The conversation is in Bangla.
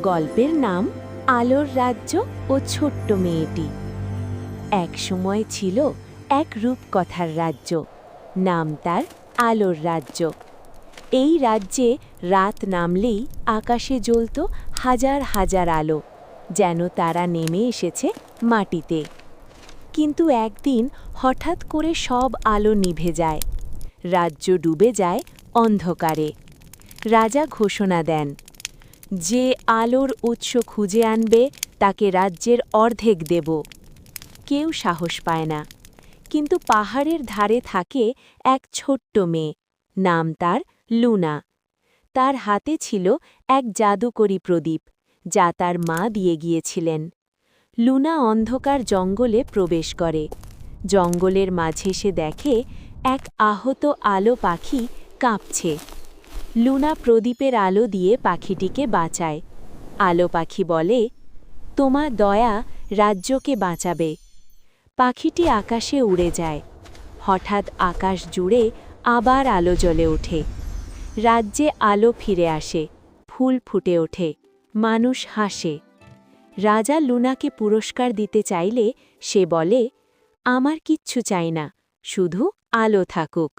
গল্পের নাম আলোর রাজ্য ও ছোট্ট মেয়েটি। এক সময় ছিল এক রূপকথার রাজ্য, নাম তার আলোর রাজ্য। এই রাজ্যে রাত নামলেই আকাশে জ্বলত হাজার হাজার আলো, যেন তারা নেমে এসেছে মাটিতে। কিন্তু একদিন হঠাৎ করে সব আলো নিভে যায়, রাজ্য ডুবে যায় অন্ধকারে। রাজা ঘোষণা দেন, যে আলোর উৎস খুঁজে আনবে তাকে রাজ্যের অর্ধেক দেব। কেউ সাহস পায় না, কিন্তু পাহাড়ের ধারে থাকে এক ছোট্ট মেয়ে, নাম তার লুনা। তার হাতে ছিল এক জাদুকরী প্রদীপ, যা তার মা দিয়ে গিয়েছিলেন। লুনা অন্ধকার জঙ্গলে প্রবেশ করে। জঙ্গলের মাঝে সে দেখে এক আহত আলো পাখি কাঁপছে। লুনা প্রদীপের আলো দিয়ে পাখিটিকে বাঁচায়। আলো পাখি বলে, তোমার দয়া রাজ্যকে বাঁচাবে। পাখিটি আকাশে উড়ে যায়। হঠাৎ আকাশ জুড়ে আবার আলো জ্বলে ওঠে। রাজ্যে আলো ফিরে আসে, ফুল ফুটে ওঠে, মানুষ হাসে। রাজা লুনাকে পুরস্কার দিতে চাইলে সে বলে, আমার কিচ্ছু চাই না, শুধু আলো থাকুক।